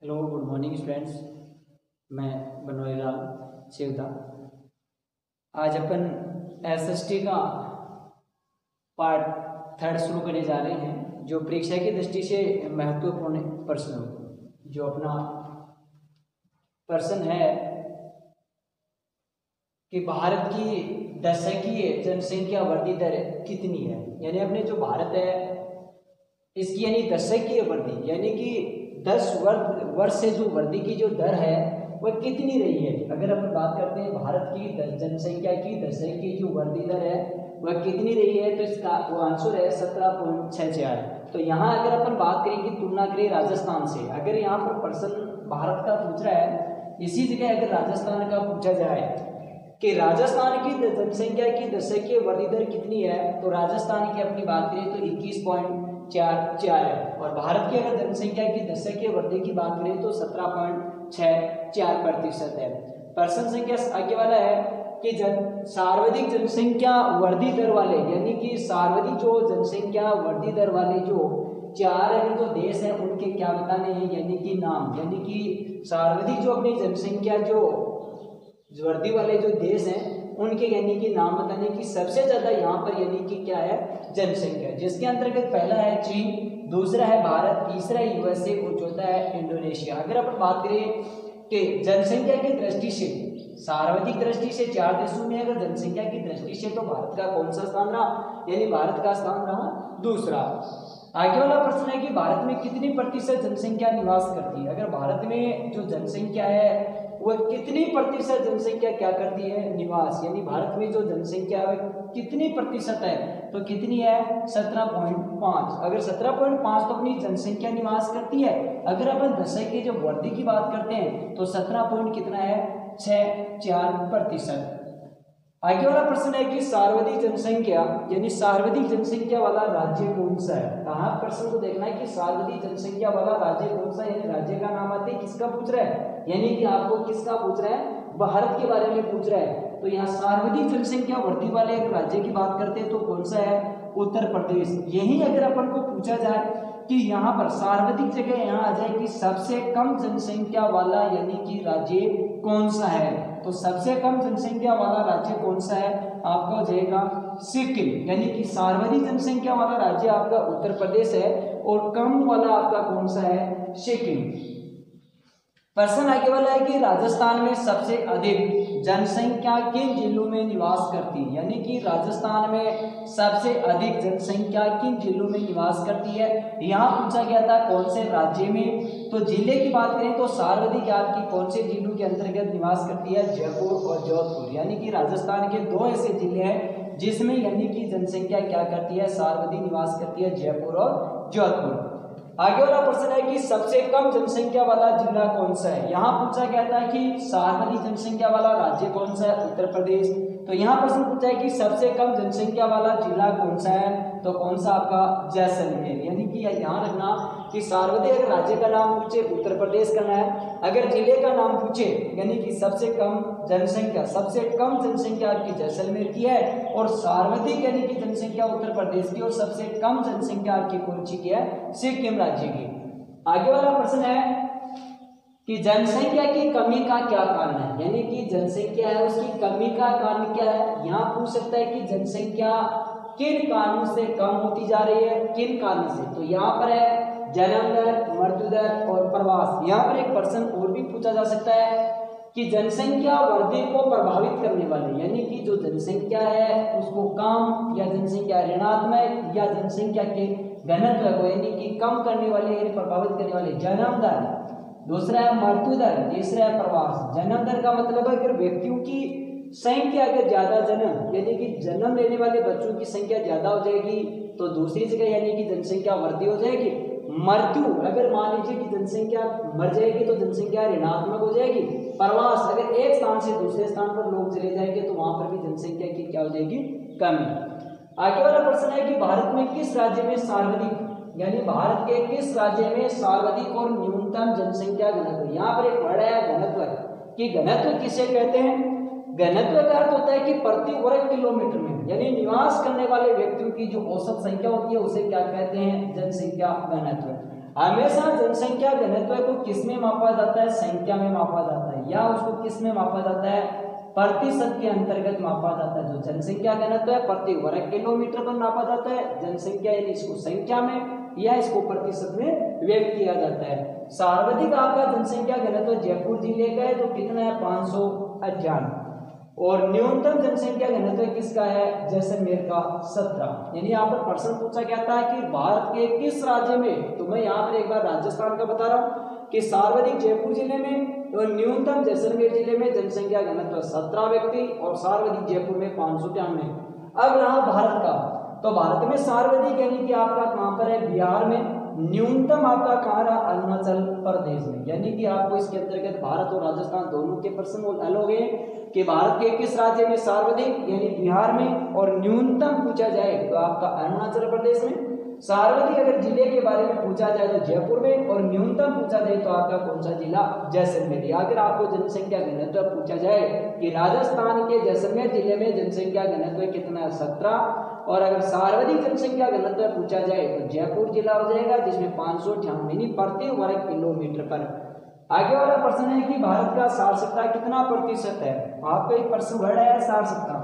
Hello good morning students. मैं बनवारीलाल शिवदा। आज अपन SST का पार्ट 3 शुरू करने जा रहे हैं, जो परीक्षा की दृष्टि से महत्वपूर्ण प्रश्न हो। जो अपना प्रश्न है कि भारत की दशकीय जनसंख्या वृद्धि दर कितनी है। यानी अपने जो भारत है इसकी यानी दशकीय वृद्धि यानी कि 10 वर्ष से जो वृद्धि की जो दर है वह कितनी रही है। अगर अपन बात करते हैं भारत की जनसंख्या की दशकीय जो वृद्धि दर है वह कितनी रही है, तो इसका वो आंसर है 17.64। तो यहाँ अगर अपन बात करें कि तुलना करें राजस्थान से, अगर यहाँ पर प्रश्न भारत का पूछ रहा है, इसी जगह अगर राजस्थान का पूछा जाए कि राजस्थान की जनसंख्या की दशकीय वृद्धि दर कितनी है, तो राजस्थान की अपनी बात करें तो 21.44 है। और भारत की अगर जनसंख्या की दशकीय वृद्धि की बात करें तो 17.64% है। प्रश्न संख्या आगे वाला है कि सर्वाधिक जनसंख्या वृद्धि दर वाले यानी कि सर्वाधिक जो जनसंख्या वृद्धि दर वाले जो 4 अगर जो देश हैं उनके क्या बताने हैं, यानी कि नाम। यानी कि सर्वाधिक जो अपनी जनसंख्या जो वृद्धि वाले जो देश हैं उनके यानी कि नाम बताने की सबसे ज्यादा यहाँ पर यानी कि क्या है जनसंख्या, जिसके अंतर्गत पहला है चीन, दूसरा है भारत, तीसरा है यूएसए और चौथा है इंडोनेशिया। अगर अपन बात करें कि जनसंख्या की दृष्टि से सर्वाधिक दृष्टि से 4 देशों में अगर जनसंख्या की दृष्टि से तो भारत का कौन सा स्थान रहा, यानी भारत का स्थान रहा दूसरा। आगे वाला प्रश्न है कि भारत में कितनी प्रतिशत जनसंख्या निवास करती है। अगर भारत में जो जनसंख्या है वह कितनी प्रतिशत जनसंख्या क्या करती है निवास, यानी भारत में जो जनसंख्या है कितनी प्रतिशत है, तो कितनी है 17.5। अगर 17.5 तो अपनी जनसंख्या निवास करती है। अगर अपन दशकीय जो वृद्धि की बात करते हैं तो 17 पॉइंट कितना है 64%। आगे वाला प्रश्न है कि सर्वाधिक जनसंख्या यानी सर्वाधिक जनसंख्या वाला राज्य कौन सा है। कहाँ प्रश्न को देखना है कि सर्वाधिक जनसंख्या वाला राज्य कौन सा है, यानी राज्य का नाम आते हैं किसका पूछ रहा है, यानी कि आपको किसका पूछ रहा है, भारत के बारे में पूछ रहा है। तो यहाँ सर्वाधिक जनसंख्या वृद्धि वाले एक राज्य की बात करते हैं तो कौन सा है, उत्तर प्रदेश। यही अगर अपन को पूछा जाए कि यहाँ पर सर्वाधिक जगह यहाँ आ जाए कि सबसे कम जनसंख्या वाला यानी कि राज्य कौन सा है, तो सबसे कम जनसंख्या वाला राज्य कौन सा है, आपका हो जाएगा सिक्किम। यानी कि सर्वाधिक जनसंख्या वाला राज्य आपका उत्तर प्रदेश है और कम वाला आपका कौन सा है, सिक्किम। प्रश्न आगे वाला है कि राजस्थान में सबसे अधिक जनसंख्या किन जिलों में निवास करती है, यानी कि राजस्थान में सबसे अधिक जनसंख्या किन जिलों में निवास करती है। यहाँ पूछा गया था कौन से राज्य में, तो जिले की बात करें तो सर्वाधिक आपकी कौन से जिलों के अंतर्गत निवास करती है, जयपुर और जोधपुर। यानी कि राजस्थान के 2 ऐसे जिले हैं जिसमें यानी कि जनसंख्या क्या करती है, सर्वाधिक निवास करती है, जयपुर और जोधपुर। आगे वाला प्रश्न है कि सबसे कम जनसंख्या वाला जिला कौन सा है। यहाँ पूछा गया था कि सर्वाधिक जनसंख्या वाला राज्य कौन सा है, उत्तर प्रदेश। तो यहाँ प्रश्न पूछा है कि सबसे कम जनसंख्या वाला जिला कौन सा है, तो कौन सा आपका जैसलमेर। यानी कि ध्यान रखना कि सर्वाधिक राज्य का नाम पूछे उत्तर प्रदेश करना है, अगर जिले का नाम पूछे यानी कि सबसे कम जनसंख्या आपकी जैसलमेर की है और सर्वाधिक यानी कि जनसंख्या उत्तर प्रदेश की और सबसे कम जनसंख्या आपकी कौन सी की है, सिक्किम राज्य की। आगे वाला प्रश्न है कि जनसंख्या की कमी का क्या कारण है, यानी कि जनसंख्या है उसकी कमी का कारण क्या है। यहाँ पूछ सकता है कि जनसंख्या किन कारणों से कम होती जा रही है, किन कारण से, तो यहाँ पर है जन्म दर, मृत्यु दर और प्रवास। यहाँ पर एक प्रश्न और भी पूछा जा सकता है कि जनसंख्या वृद्धि को प्रभावित करने वाले यानी कि जो जनसंख्या है उसको कम या जनसंख्या ऋणात्मक या जनसंख्या के घनत्व को यानी कि कम करने वाले यानी प्रभावित करने वाले जन्म दर, दूसरा है मृत्यु दर, तीसरा है प्रवास। जन्म दर का मतलब है अगर व्यक्तियों की संख्या अगर ज्यादा जन्म यानी कि जन्म लेने वाले बच्चों की संख्या ज्यादा हो जाएगी तो दूसरी जगह यानी कि जनसंख्या वृद्धि हो जाएगी। मृत्यु अगर मान लीजिए कि जनसंख्या मर जाएगी तो जनसंख्या ऋणात्मक हो जाएगी। प्रवास अगर एक स्थान से दूसरे स्थान पर लोग चले जाएंगे तो वहां पर भी जनसंख्या की क्या हो जाएगी, कमी। आगे वाला प्रश्न है कि भारत में किस राज्य में सर्वाधिक यानी भारत के किस राज्य में सर्वाधिक और न्यूनतम जनसंख्या घनत्व। यहाँ पर एक वर्ड है घनत्व, कि घनत्व किसे कहते हैं। घनत्व का अर्थ होता है कि प्रति वर्ग किलोमीटर में यानी निवास करने वाले व्यक्तियों की जो औसत संख्या होती है उसे क्या कहते हैं, जनसंख्या घनत्व। हमेशा जनसंख्या घनत्व को किस में मापा जाता है, संख्या में मापा जाता है, या उसको किस में मापा जाता है, प्रतिशत के अंतर्गत मापा जाता है। जो जनसंख्या घनत्व है प्रति वर्ग किलोमीटर पर मापा जाता है, जनसंख्या यानी इसको संख्या में या इसको प्रतिशत में व्यक्त किया जाता है। सर्वाधिक आपका जनसंख्या घनत्व जयपुर जिले का है, तो कितना है 598, और न्यूनतम जनसंख्या घनत्व किसका है, जैसलमेर का 17। यानी यहाँ पर प्रश्न पूछा गया था कि भारत के किस राज्य में, तो मैं यहाँ पर एक बार राजस्थान का बता रहा हूँ कि सर्वाधिक जयपुर जिले में और न्यूनतम जैसलमेर जिले में जनसंख्या घनत्व 17 व्यक्ति और सर्वाधिक जयपुर में 598। अब रहा भारत का, तो भारत में सर्वाधिक यानी कि आपका कहां पर है, बिहार में, न्यूनतम आपका कहां रहा, अरुणाचल प्रदेश में। यानी कि आपको इसके अंतर्गत भारत और राजस्थान दोनों के प्रश्न हल हो गए कि भारत के किस राज्य में सर्वाधिक यानी बिहार में, और न्यूनतम पूछा जाए तो आपका अरुणाचल प्रदेश में। सर्वाधिक अगर जिले के बारे में पूछा जाए तो जयपुर में, और न्यूनतम पूछा जाए तो आपका कौन सा जिला, जैसलमेर। अगर आपको जनसंख्या घनत्व पूछा जाए कि राजस्थान के जैसलमेर जिले में जनसंख्या घनत्व कितना है, 17, और अगर सर्वाधिक जनसंख्या घनत्व पूछा जाए तो जयपुर जिला हो जाएगा जिसमें 598 प्रति वर्ग किलोमीटर पर। आगे वाला प्रश्न है कि भारत का साक्षरता कितना प्रतिशत है। आपको एक प्रश्न वर्ड है साक्षरता।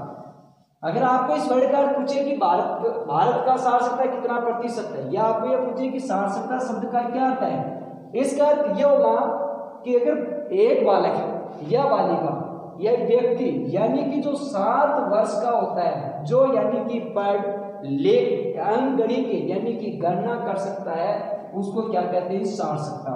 अगर आपको इस वर्ड का पूछे कि भारत का साक्षरता कितना प्रतिशत है, या आपको यह पूछे कि साक्षरता शब्द का क्या अर्थ है, इसका अर्थ यह होगा कि अगर एक बालक है या बालिका या व्यक्ति यानी कि जो 7 वर्ष का होता है, जो यानी कि पढ़ लेख अंकगणित यानी कि गणना कर सकता है, उसको क्या कहते हैं, साक्षरता।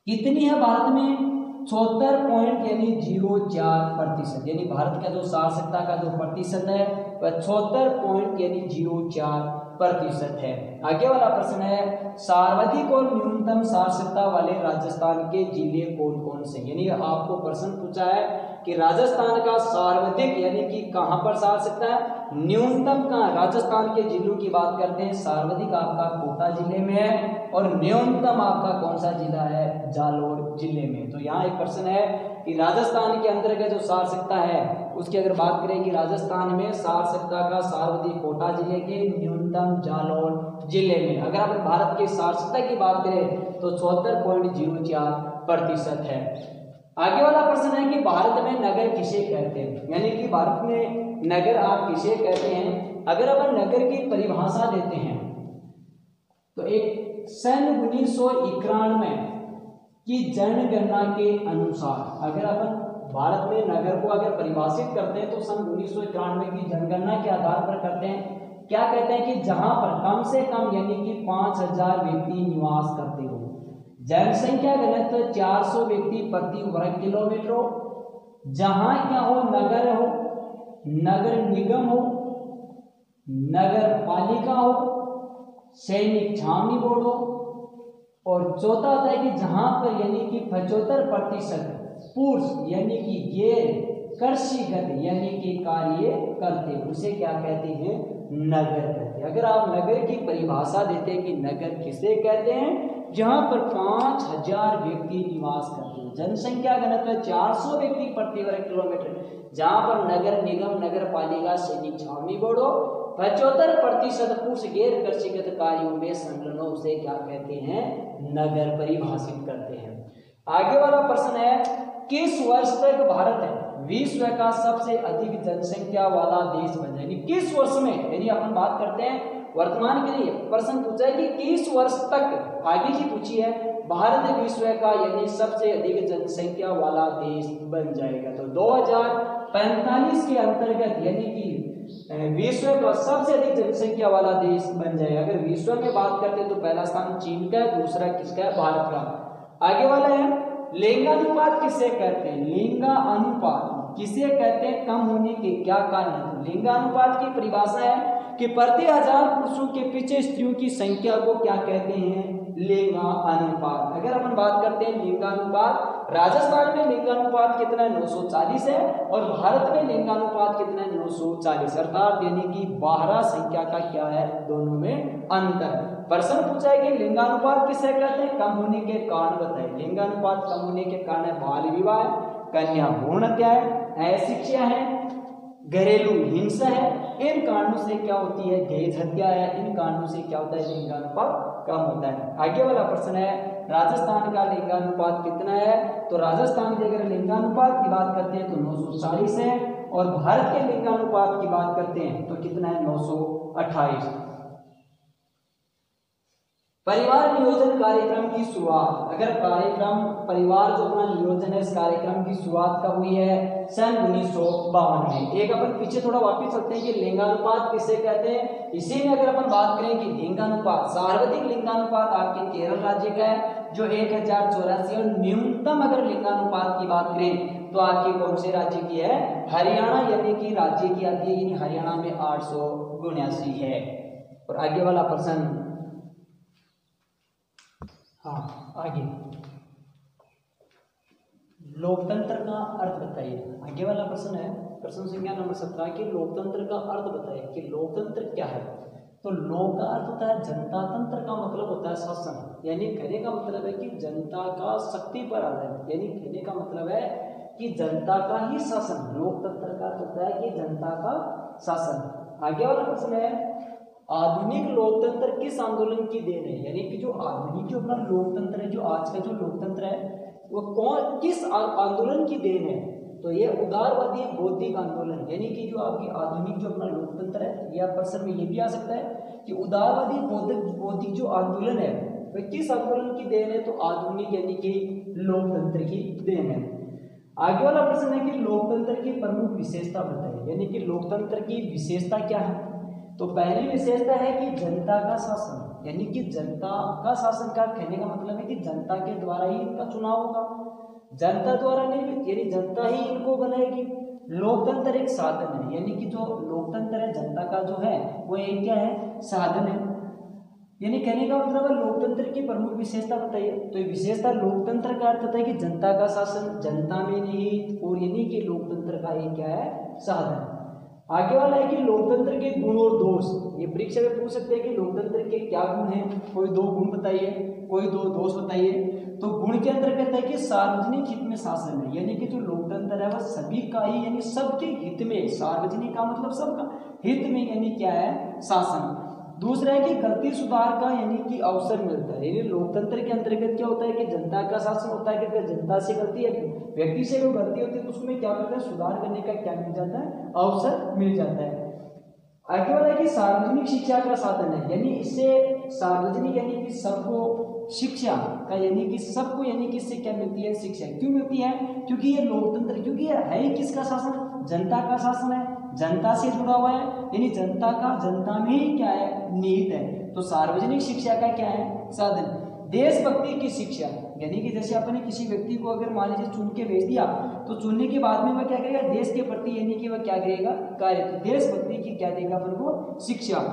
कितनी है भारत में, 74.04%। यानी भारत का जो साक्षरता का जो प्रतिशत है वह 74.04% है। आगे वाला प्रश्न है सर्वाधिक और न्यूनतम साक्षरता वाले राजस्थान के जिले कौन कौन से। यानी आपको प्रश्न पूछा है कि राजस्थान का सर्वाधिक यानी कि कहां पर साक्षरता है, न्यूनतम कहां, राजस्थान के जिलों की बात करते हैं। सर्वाधिक आपका कोटा जिले में है और न्यूनतम आपका कौन सा जिला है, जालोर जिले में। तो यहाँ एक प्रश्न है कि राजस्थान के अंतर्गत जो साक्षरता है उसकी अगर बात करें कि राजस्थान में साक्षरता का सर्वाधिक कोटा जिले के, न्यूनतम जालोर जिले में। अगर आप भारत की साक्षरता की बात करें तो 74.04% है। आगे वाला प्रश्न है कि भारत में नगर किसे कहते हैं। यानी कि भारत में नगर आप किसे कहते हैं। अगर अपन नगर की परिभाषा देते हैं तो एक सन 1991 की जनगणना के अनुसार अगर अपन भारत में नगर को अगर परिभाषित करते हैं तो सन 1991 की जनगणना के आधार पर करते हैं। क्या कहते हैं कि जहां पर कम से कम यानी कि 5000 व्यक्ति निवास करते हो, जनसंख्या घनत्व 400 व्यक्ति प्रति वर्ग किलोमीटर हो, जहां क्या हो, नगर हो, नगर निगम हो, नगर पालिका हो, सैनिक छावनी बोर्ड हो, और चौथा होता है कि जहां पर यानी कि 75% पुरुष यानी कि गैर कृषिगत यानी कि कार्य करते, उसे क्या कहते हैं, नगर कहते हैं। अगर आप नगर की परिभाषा देते हैं कि नगर किसे कहते हैं, जहां पर 5000 व्यक्ति निवास करते हैं, जनसंख्या घनत्व 400 व्यक्ति प्रति वर्ग किलोमीटर, जहां पर नगर निगम, नगर पालिका, सैनिक छावनी बोर्ड हो, 75% पुरुष गैर कृषिगत कार्यों में संलग्न, उसे क्या कहते हैं, नगर परिभाषित करते हैं। आगे वाला प्रश्न है किस वर्ष तक भारत विश्व का सबसे अधिक जनसंख्या वाला देश बन जाएगी। किस वर्ष में, यानी अपन बात करते हैं वर्तमान के लिए, प्रश्न पूछा है कि किस वर्ष तक, आगे की पूछी है, भारत विश्व का यानी सबसे अधिक जनसंख्या वाला देश बन जाएगा। तो 2045 के अंतर्गत यानी कि विश्व का सबसे अधिक जनसंख्या वाला देश बन जाएगा। अगर विश्व में बात करते हैं तो पहला स्थान चीन का है, दूसरा किसका है, भारत का। आगे वाला है लिंगानुपात किसे कहते हैं। लिंगानुपात किसे कहते हैं, कम होने के क्या कारण है। लिंगानुपात की परिभाषा है कि प्रति 1000 पुरुषों के पीछे स्त्रियों की संख्या को क्या कहते हैं, लिंगानुपात। अगर अपन बात करते हैं लिंगानुपात, राजस्थान में लिंगानुपात कितना है, 940 है, और भारत में लिंगानुपात कितना है, 940, अर्थात यानी कि 12 संख्या का क्या है, दोनों में अंतर। प्रश्न पूछा है कि लिंगानुपात किसे कहते हैं, कम होने के कारण बताइए। लिंगानुपात कम होने के कारण है बाल विवाह, कन्या भ्रूण हत्या है, अशिक्षा है, घरेलू हिंसा है। इन कारणों से क्या होती है, दहेज हत्या है। इन कारणों से क्या होता है, लिंगानुपात कम होता है। आगे वाला प्रश्न है, राजस्थान का लिंगानुपात कितना है? तो राजस्थान के अगर लिंगानुपात की बात करते हैं तो 940 है, और भारत के लिंगानुपात की बात करते हैं तो कितना है? 928। परिवार नियोजन कार्यक्रम की शुरुआत, अगर कार्यक्रम परिवार जो अपना नियोजन है इस कार्यक्रम की शुरुआत कब हुई है? सन 1952 में। एक अपन पीछे थोड़ा वापस चलते हैं कि लिंगानुपात किसे कहते हैं। इसी में अगर अपन बात करें कि लिंगानुपात, सर्वाधिक लिंगानुपात आपके केरल राज्य का है जो 1084, और न्यूनतम अगर लिंगानुपात की बात करें तो आपके कौन से राज्य की है? हरियाणा यानी कि राज्य की आती है, यानी हरियाणा में 879 है। और आगे वाला प्रश्न, हाँ आगे, लोकतंत्र का अर्थ बताइए। आगे वाला प्रश्न है प्रश्न संख्या नंबर 17 कि लोकतंत्र का अर्थ बताइए कि लोकतंत्र क्या है। तो लोक का अर्थ होता है जनता, तंत्र का मतलब होता है शासन, यानी कहने का मतलब है कि जनता का शक्ति पर आधारित, यानी कहने का मतलब है कि जनता का ही शासन। लोकतंत्र का अर्थ होता है कि जनता का शासन। आगे वाला प्रश्न है, आधुनिक लोकतंत्र किस आंदोलन की देन है? यानी कि जो आधुनिक जो अपना लोकतंत्र है, जो आज का जो लोकतंत्र है वो कौन किस आंदोलन की देन है? तो ये उदारवादी बौद्धिक आंदोलन, यानी कि जो आपकी आधुनिक जो अपना लोकतंत्र है, या प्रश्न में ये भी आ सकता है कि उदारवादी बौद्धिक जो आंदोलन है वह किस आंदोलन की देन है? तो आधुनिक यानी कि लोकतंत्र की देन है। आगे वाला प्रश्न है कि लोकतंत्र की प्रमुख विशेषता बताइए, यानी कि लोकतंत्र की विशेषता क्या है? तो पहली विशेषता है कि जनता का शासन, यानी कि जनता का शासन का कहने का मतलब है कि जनता के द्वारा ही इनका चुनाव होगा, जनता द्वारा नहीं, यानी जनता ही इनको बनाएगी। लोकतंत्र एक साधन है, यानी कि जो लोकतंत्र है जनता का जो है वो एक क्या है? साधन है। यानी कहने का मतलब है लोकतंत्र की प्रमुख विशेषता बताइए। तो ये विशेषता लोकतंत्र का अर्थ होता है कि जनता का शासन, जनता में निहित, और यानी कि लोकतंत्र का एक क्या है? साधन। आगे वाला है कि लोकतंत्र के गुण और दोष। ये परीक्षा में पूछ सकते हैं कि लोकतंत्र के क्या गुण हैं, कोई 2 गुण बताइए, कोई 2 दोष बताइए। तो गुण के अंतर्गत है कि सार्वजनिक हित में शासन है, यानी कि जो लोकतंत्र है वह सभी का ही, यानी सबके हित में, सार्वजनिक का मतलब सबका हित में, यानी क्या है? शासन। दूसरा है कि गलती सुधार का यानी कि अवसर मिलता है, यानी लोकतंत्र के अंतर्गत क्या होता है कि जनता का शासन होता है कि अगर जनता से गलती है, व्यक्ति से कोई गलती होती है तो उसमें क्या करते हैं? सुधार करने का क्या मिल जाता है? अवसर मिल जाता है। आगे वाला है कि सार्वजनिक शिक्षा का साधन है, यानी इससे सार्वजनिक यानी कि सबको शिक्षा का, यानी कि सबको, यानी कि इससे क्या मिलती है? शिक्षा। क्यों मिलती है? क्योंकि ये लोकतंत्र, क्योंकि ये है ही किसका शासन? जनता का शासन है, जनता से जुड़ा हुआ है, यानी जनता का जनता में ही क्या है? निहित है। तो सार्वजनिक शिक्षा का क्या है? साधन। देशभक्ति की शिक्षा, यानी कि जैसे आपने किसी व्यक्ति को अगर मान लीजिए चुन के भेज दिया, तो चुनने के बाद में वह क्या करेगा? देश के प्रति यानी कि वह क्या करेगा? कार्य। तो देशभक्ति की क्या देगा अपन को? शिक्षा।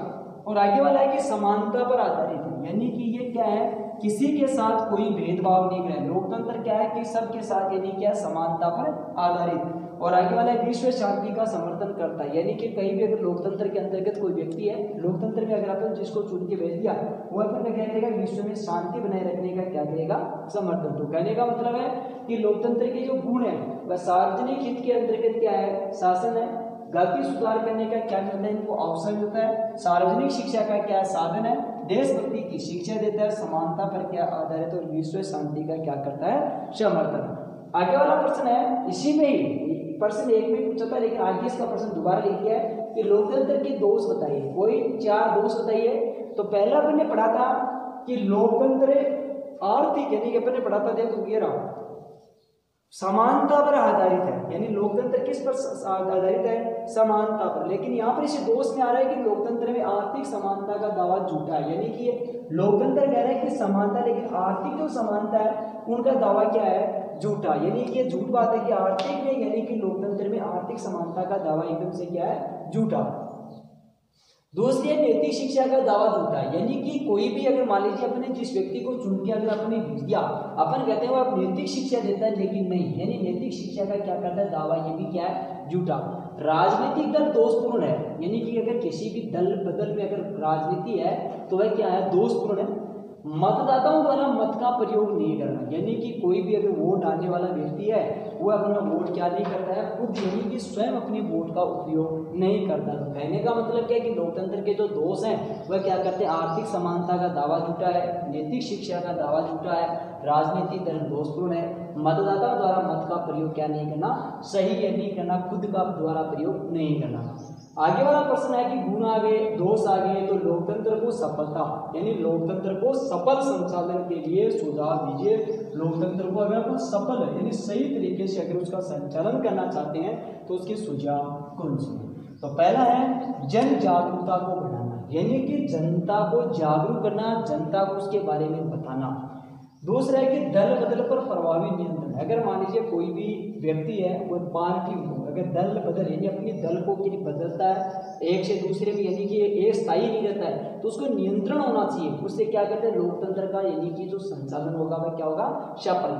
और आगे वाला है कि समानता पर आधारित है, यानी कि ये क्या है? किसी के साथ कोई भेदभाव नहीं करे। लोकतंत्र क्या है कि सबके साथ, यानी क्या? समानता पर आधारित। और आगे वाला है विश्व शांति का समर्थन करता है, यानी कि कहीं भी अगर लोकतंत्र के अंतर्गत कोई व्यक्ति है, लोकतंत्र में अगर अपन जिसको चुन के भेज दिया वो अपन क्या करेगा? विश्व में शांति बनाए रखने का क्या करेगा? समर्थन। तो कहने का मतलब है कि लोकतंत्र के जो गुण है वह सार्वजनिक हित के अंतर्गत क्या है? शासन है, गलती सुधार करने का क्या मिलता है? इनको अवसर मिलता है, सार्वजनिक शिक्षा का क्या साधन है? देशभक्ति की शिक्षा देता है, समानता पर क्या आधारित, और विश्व शांति का क्या करता है? समर्थन। आगे वाला प्रश्न है, इसी में ही प्रश्न 1 में पूछा था, लेकिन आगे इसका प्रश्न दोबारा लिख दिया है कि लोकतंत्र के दोष बताइए, कोई 4 दोष बताइए। तो पहला अपन ने पढ़ा था कि लोकतंत्र आर्थिक, यानी कि अपन ने पढ़ा था, देखो ये रहा, समानता पर आधारित है, यानी लोकतंत्र किस पर आधारित है? समानता पर। लेकिन यहाँ पर इसे दोष में आ रहा है कि लोकतंत्र में आर्थिक समानता का दावा झूठा है, यानी कि ये लोकतंत्र कह रहा है कि समानता, लेकिन आर्थिक जो समानता है उनका दावा क्या है? झूठा। यानी कि ये झूठ बात है कि आर्थिक में, यानी कि लोकतंत्र में आर्थिक समानता का दावा एकदम से क्या है? झूठा। दूसरी है नैतिक शिक्षा का दावा झूठा, यानी कि कोई भी अगर मान लीजिए अपने जिस व्यक्ति को चुन के अगर अपने भेज दिया, अपन कहते हैं वो आप नैतिक शिक्षा देता है, लेकिन नहीं, यानी नैतिक शिक्षा का क्या करता है? दावा। ये भी क्या है? झूठा। राजनीतिक दल दोषपूर्ण है, यानी कि अगर किसी भी दल बदल में अगर राजनीति है तो वह क्या है? दोषपूर्ण है। मतदाताओं द्वारा मत का प्रयोग नहीं करना, यानी कि कोई भी अगर वोट डालने वाला व्यक्ति है वो अपना वोट क्या नहीं करता है, खुद यानी कि स्वयं अपने वोट का उपयोग नहीं करता। तो कहने का मतलब क्या है कि लोकतंत्र के जो दोष हैं वह क्या करते हैं, आर्थिक समानता का दावा झूठा है, नैतिक शिक्षा का दावा झूठा है, राजनीतिक दल दोषपूर्ण है, मतदाताओं द्वारा मत का प्रयोग क्या नहीं करना, सही या नहीं करना, खुद का द्वारा प्रयोग नहीं करना। आगे वाला प्रश्न है कि गुण आ गए, दोष आ गए, तो लोकतंत्र को सफलता यानी लोकतंत्र को सफल संचालन के लिए सुझाव दीजिए। लोकतंत्र को अगर अपन सफल यानी सही तरीके से अगर उसका संचालन करना चाहते हैं तो उसके सुझाव कौन से हैं? तो पहला है जन जागरूकता को बढ़ाना, यानी कि जनता को जागरूक करना, जनता को उसके बारे में बताना। दूसरा है कि दल बदल पर प्रभावी नियंत्रण। अगर मान लीजिए कोई भी व्यक्ति है वो पार्टी हो, अगर दल बदल यानी अपनी दल को बदलता है एक से दूसरे में, यानी कि एक स्थायी नहीं रहता है, तो उसको नियंत्रण होना चाहिए। उससे क्या कहते हैं, लोकतंत्र का यानी कि जो संचालन होगा वह क्या होगा, सफल।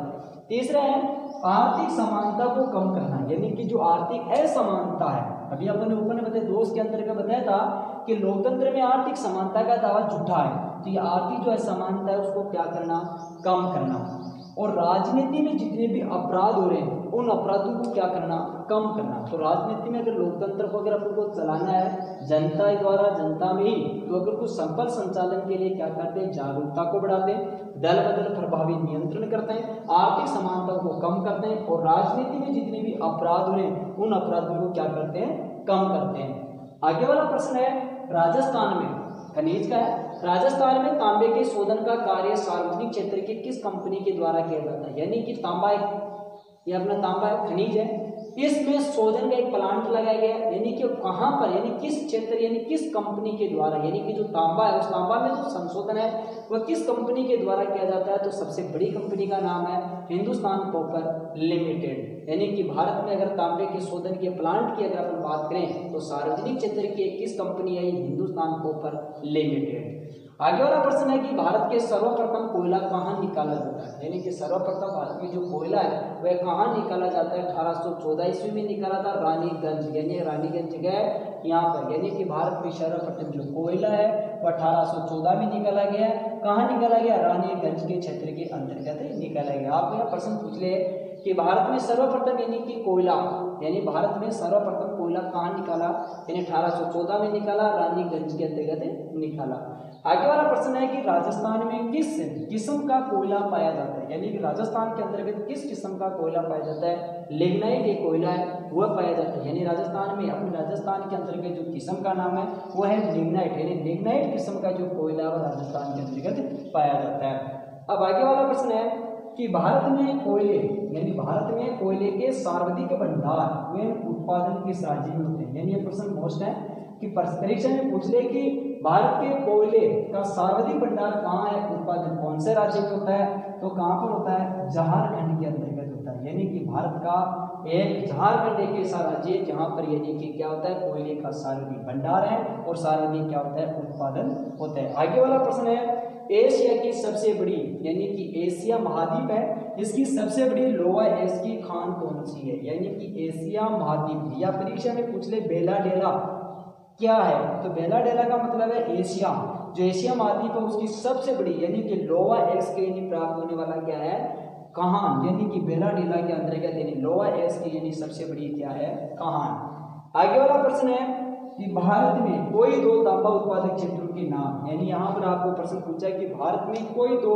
तीसरा है आर्थिक समानता को कम करना, यानी कि जो आर्थिक असमानता है, अभी अपन ने ऊपर बताया दोष के अंतर्गत बताया था कि लोकतंत्र में आर्थिक समानता का दावा झूठा है, तो ये आर्थिक जो असमानता है उसको क्या करना, कम करना। और राजनीति में जितने भी अपराध हो रहे हैं उन अपराधों को क्या करना, कम करना। तो राजनीति में अगर लोकतंत्र को अगर अपन को चलाना है जनता द्वारा, जनता में ही, तो अगर कुछ सफल संचालन के लिए क्या करते हैं, जागरूकता को बढ़ाते हैं, दल बदल प्रभावी नियंत्रण करते हैं, आर्थिक समानता को कम करते हैं, और राजनीति में जितने भी अपराध हो रहे हैं उन अपराधों को क्या करते हैं, कम करते हैं। आगे वाला प्रश्न है राजस्थान में खनिज का है, राजस्थान में तांबे के शोधन का कार्य सार्वजनिक क्षेत्र की किस कंपनी के द्वारा किया जाता है, यानी कि तांबा ये अपना तांबा खनिज है, इसमें शोधन का एक प्लांट लगाया गया है, यानी कि कहाँ पर, यानी किस क्षेत्र यानी किस कंपनी के द्वारा, यानी कि जो तांबा है उस तांबा में जो संशोधन है वह किस कंपनी के द्वारा किया जाता है, तो सबसे बड़ी कंपनी का नाम है हिंदुस्तान कॉपर लिमिटेड। यानी कि भारत में अगर तांबे के शोधन के प्लांट की अगर अपन बात करें तो सार्वजनिक क्षेत्र की किस कंपनी है, हिंदुस्तान कॉपर लिमिटेड। आगे वाला प्रश्न है कि भारत के सर्वप्रथम कोयला कहाँ निकाला जाता है, यानी कि सर्वप्रथम भारत में जो कोयला है वह कहाँ निकाला जाता है, 1814 ईस्वी में निकाला था रानीगंज, यानी रानीगंज जगह यहाँ पर, यानी कि भारत में सर्वप्रथम जो कोयला है वह 1814 में निकाला गया। कहाँ निकाला गया, रानीगंज के क्षेत्र के अंतर्गत निकाला गया। आप यहाँ प्रश्न पूछ ले कि भारत में सर्वप्रथम यानी कि कोयला, यानी भारत में सर्वप्रथम कोयला कहाँ निकाला, यानी 1814 में निकाला, रानीगंज के अंतर्गत निकाला। आगे वाला प्रश्न है कि राजस्थान में किस किस्म का कोयला पाया जाता है, यानी कि राजस्थान के अंतर्गत किस किस्म का कोयला पाया जाता है, लिग्नाइट एक कोयला है वह पाया जाता है, यानी राजस्थान में अपने राजस्थान के अंतर्गत जो किस्म का नाम है वह है लिग्नाइट, यानी लिग्नाइट किस्म का जो कोयला वह राजस्थान के अंतर्गत पाया जाता है। अब आगे वाला प्रश्न है कि भारत में कोयले, यानी भारत में कोयले के सर्वाधिक भंडार वे उत्पादन किस राज्य में होते हैं, यानी ये प्रश्न मोस्ट है कि परीक्षा में पूछ ले कि भारत के कोयले का सर्वाधिक भंडार कहाँ है, उत्पादन कौन से राज्य में होता है, तो कहाँ पर होता है, झारखंड के अंतर्गत होता है। यानी कि भारत का एक झारखंड एक ऐसा राज्य है जहाँ पर यानी कि क्या होता है, कोयले का सर्वाधिक भंडार है और सर्वाधिक क्या होता है, उत्पादन होता है। आगे वाला प्रश्न है एशिया की सबसे बड़ी, यानी कि एशिया महाद्वीप है, इसकी सबसे बड़ी लोहा एस की खान कौन सी है, यानी कि एशिया महाद्वीप। या परीक्षा में पूछ ले बेला डेला क्या है, तो बेला डेला का मतलब है एशिया, जो एशिया महाद्वीप है उसकी सबसे बड़ी यानी कि लोहा एस के यानी प्राप्त होने वाला क्या है, कहान, यानी कि बेला डेला के अंतर्गत यानी लोहा एस की यानी सबसे बड़ी क्या है, कहान। आगे वाला प्रश्न है कि भारत में कोई दो तांबा उत्पादक क्षेत्रों के नाम, यानी यहाँ पर आपको प्रश्न पूछा है कि भारत में कोई दो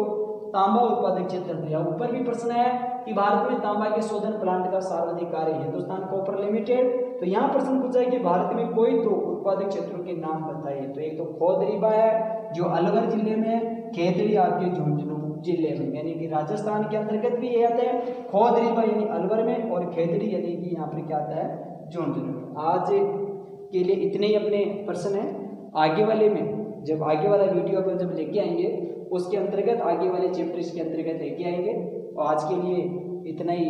तांबा उत्पादक क्षेत्र, या ऊपर भी प्रश्न है कि भारत में तांबा के शोधन प्लांट का सर्वाधिक कार्य हिंदुस्तान कॉपर लिमिटेड, तो यहाँ प्रश्न पूछा है कि भारत में कोई दो उत्पादक क्षेत्रों के नाम बताइए, तो एक तो खोदरीबा है जो अलवर जिले में, खेतड़ी आपके झुंझुनू जिले में, यानी कि राजस्थान के अंतर्गत भी ये आता है, खोदरीबा यानी अलवर में और खेतड़ी यानी कि यहाँ पर क्या आता है, झुंझुनू। आज के लिए इतने ही अपने प्रश्न हैं, आगे वाले में जब आगे वाला वीडियो अपन जब लेके आएंगे उसके अंतर्गत आगे वाले चैप्टर्स के अंतर्गत लेके आएंगे। और आज के लिए इतना ही।